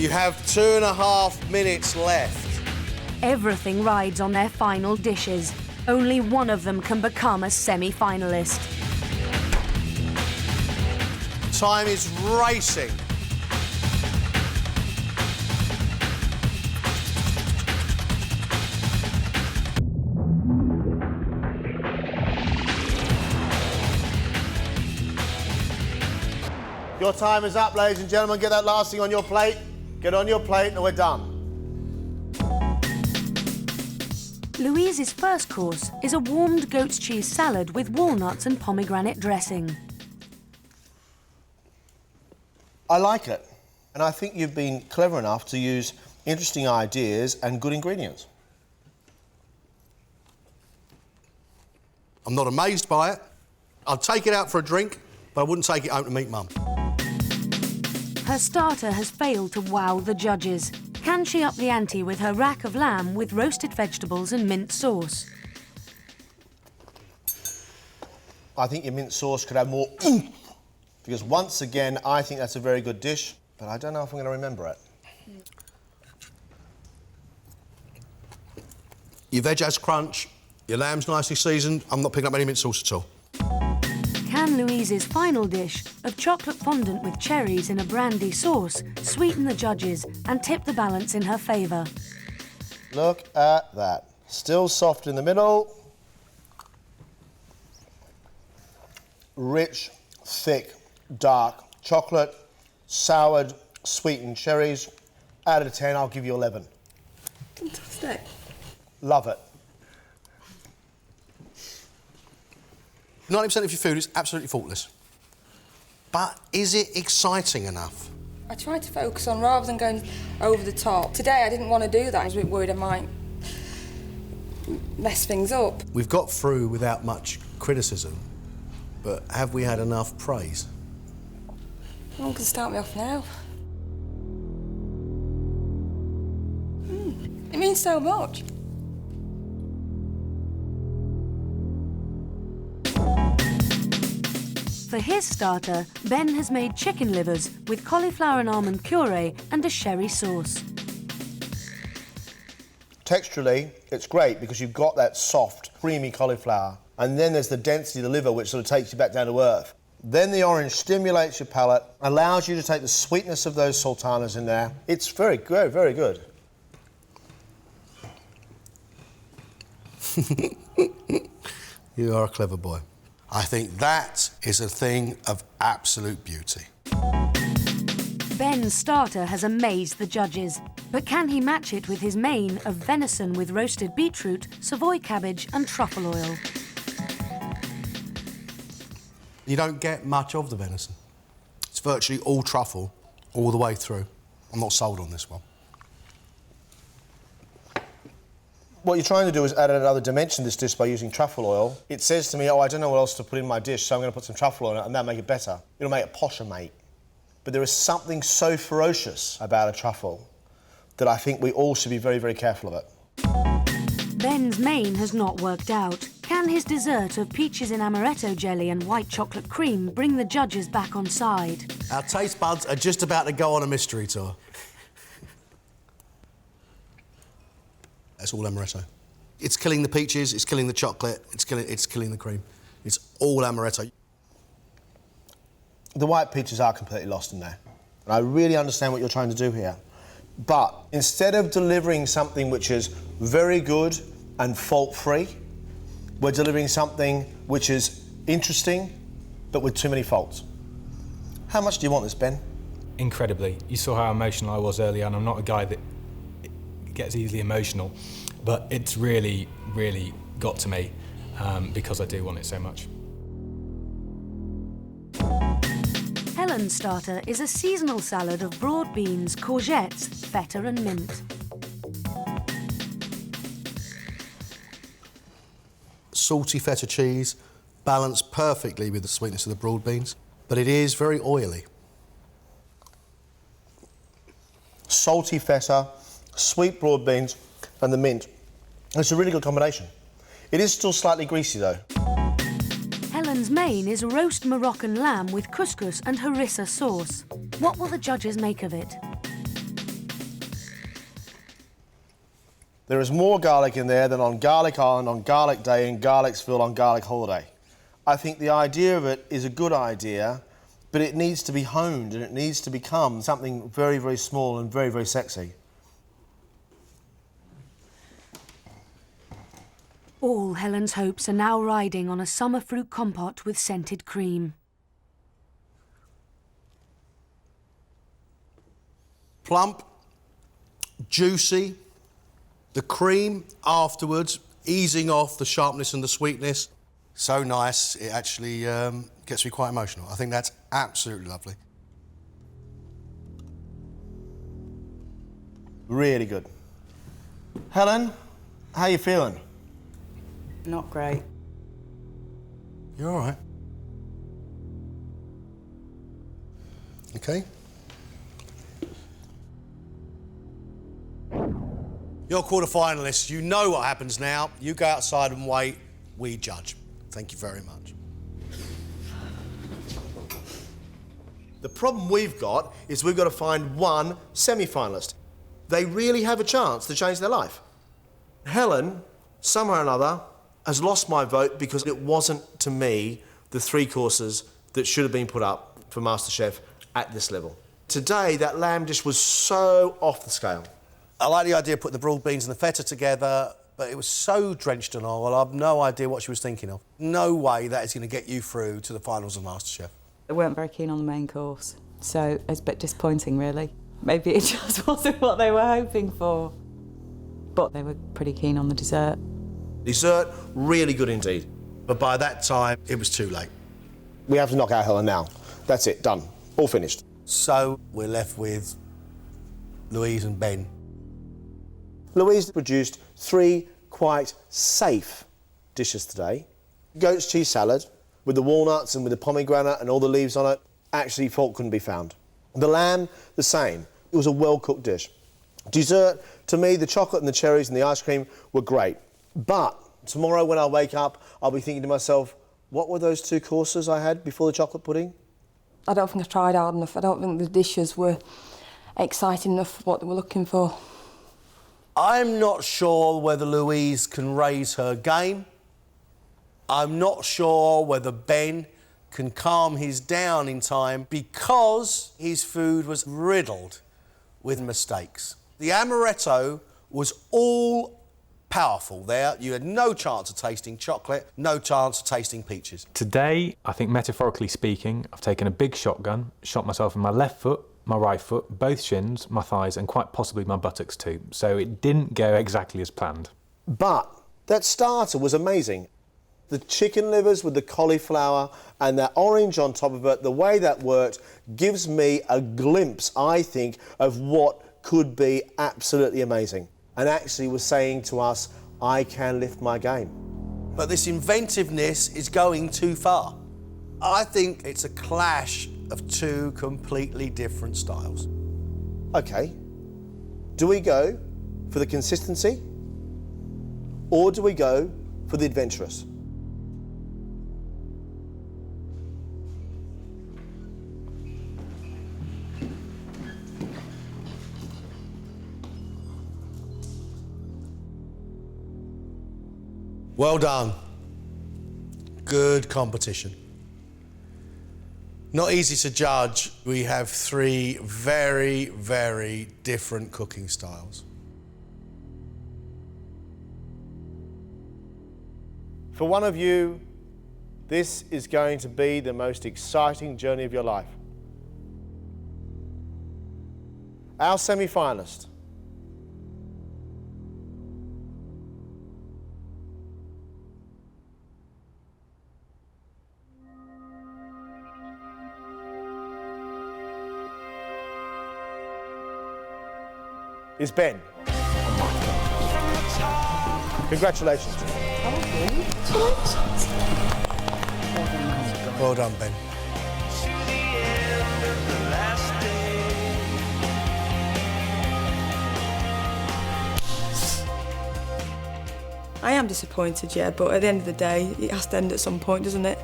You have 2.5 minutes left. Everything rides on their final dishes. Only one of them can become a semi-finalist. Time is racing. Your time is up, ladies and gentlemen. Get that last thing on your plate. Get on your plate and we're done. Louise's first course is a warmed goat's cheese salad with walnuts and pomegranate dressing. I like it. And I think you've been clever enough to use interesting ideas and good ingredients. I'm not amazed by it. I'll take it out for a drink, but I wouldn't take it home to meet Mum. Her starter has failed to wow the judges. Can she up the ante with her rack of lamb with roasted vegetables and mint sauce? I think your mint sauce could have more oomph, because once again, I think that's a very good dish, but I don't know if I'm going to remember it. Your veg has crunch, your lamb's nicely seasoned. I'm not picking up any mint sauce at all. Can Louise's final dish of chocolate fondant with cherries in a brandy sauce sweeten the judges and tip the balance in her favour? Look at that. Still soft in the middle. Rich, thick, dark chocolate, soured, sweetened cherries. Out of 10, I'll give you 11. Fantastic. Love it. 90% of your food is absolutely faultless. But is it exciting enough? I tried to focus on, rather than going over the top. Today I didn't want to do that. I was a bit worried I might mess things up. We've got through without much criticism, but have we had enough praise? No one can start me off now. It means so much. For his starter, Ben has made chicken livers with cauliflower and almond puree and a sherry sauce. Texturally, it's great because you've got that soft, creamy cauliflower, and then there's the density of the liver, which sort of takes you back down to earth. Then the orange stimulates your palate, allows you to take the sweetness of those sultanas in there. It's very good, very good. You are a clever boy. I think that is a thing of absolute beauty. Ben's starter has amazed the judges, but can he match it with his main of venison with roasted beetroot, Savoy cabbage and truffle oil? You don't get much of the venison. It's virtually all truffle all the way through. I'm not sold on this one. What you're trying to do is add another dimension to this dish by using truffle oil. It says to me, oh, I don't know what else to put in my dish, so I'm going to put some truffle oil in it and that'll make it better. It'll make it posher, mate. But there is something so ferocious about a truffle that I think we all should be very, very careful of it. Ben's main has not worked out. Can his dessert of peaches in amaretto jelly and white chocolate cream bring the judges back on side? Our taste buds are just about to go on a mystery tour. That's all amaretto. It's killing the peaches, it's killing the chocolate, it's killing the cream. It's all amaretto. The white peaches are completely lost in there. And I really understand what you're trying to do here. But instead of delivering something which is very good and fault-free, we're delivering something which is interesting, but with too many faults. How much do you want this, Ben? Incredibly. You saw how emotional I was earlier, and I'm not a guy that gets easily emotional, but it's really, really got to me because I do want it so much. Helen's starter is a seasonal salad of broad beans, courgettes, feta and mint. Salty feta cheese, balanced perfectly with the sweetness of the broad beans, but it is very oily. Salty feta, sweet broad beans and the mint. It's a really good combination. It is still slightly greasy though. Helen's main is roast Moroccan lamb with couscous and harissa sauce. What will the judges make of it? There is more garlic in there than on Garlic Island, on Garlic Day, in Garlicsville, on Garlic Holiday. I think the idea of it is a good idea, but it needs to be honed and it needs to become something very, very small and very, very sexy. All Helen's hopes are now riding on a summer fruit compote with scented cream. Plump, juicy, the cream afterwards, easing off the sharpness and the sweetness. So nice, it actually gets me quite emotional. I think that's absolutely lovely. Really good. Helen, how you feeling? Not great. You're all right. Okay. You're quarter-finalists. You know what happens now. You go outside and wait. We judge. Thank you very much. The problem we've got is we've got to find one semi-finalist. They really have a chance to change their life. Helen, somehow or another, has lost my vote because it wasn't, to me, the 3 courses that should have been put up for MasterChef at this level. Today, that lamb dish was so off the scale. I like the idea of putting the broad beans and the feta together, but it was so drenched in oil, I've no idea what she was thinking of. No way that is going to get you through to the finals of MasterChef. They weren't very keen on the main course, so it's a bit disappointing, really. Maybe it just wasn't what they were hoping for. But they were pretty keen on the dessert. Dessert, really good indeed. But by that time, it was too late. We have to knock out Helen now. That's it, done. All finished. So we're left with Louise and Ben. Louise produced 3 quite safe dishes today. Goat's cheese salad with the walnuts and with the pomegranate and all the leaves on it. Actually, fault couldn't be found. The lamb, the same. It was a well-cooked dish. Dessert, to me, the chocolate and the cherries and the ice cream were great. But tomorrow when I wake up, I'll be thinking to myself, what were those 2 courses I had before the chocolate pudding? I don't think I tried hard enough. I don't think the dishes were exciting enough for what they were looking for. I'm not sure whether Louise can raise her game. I'm not sure whether Ben can calm his down in time because his food was riddled with mistakes. The amaretto was all powerful there. You had no chance of tasting chocolate, no chance of tasting peaches. Today, I think metaphorically speaking, I've taken a big shotgun, shot myself in my left foot, my right foot, both shins, my thighs, and quite possibly my buttocks too. So it didn't go exactly as planned. But that starter was amazing. The chicken livers with the cauliflower and that orange on top of it, the way that worked gives me a glimpse, I think, of what could be absolutely amazing. And actually was saying to us, I can lift my game. But this inventiveness is going too far. I think it's a clash of 2 completely different styles. Okay, do we go for the consistency or do we go for the adventurous? Well done. Good competition. Not easy to judge. We have 3 very, very different cooking styles. For one of you, this is going to be the most exciting journey of your life. Our semi-finalist. Is Ben. Congratulations. Well done, Ben. I am disappointed, yeah, but at the end of the day, it has to end at some point, doesn't it?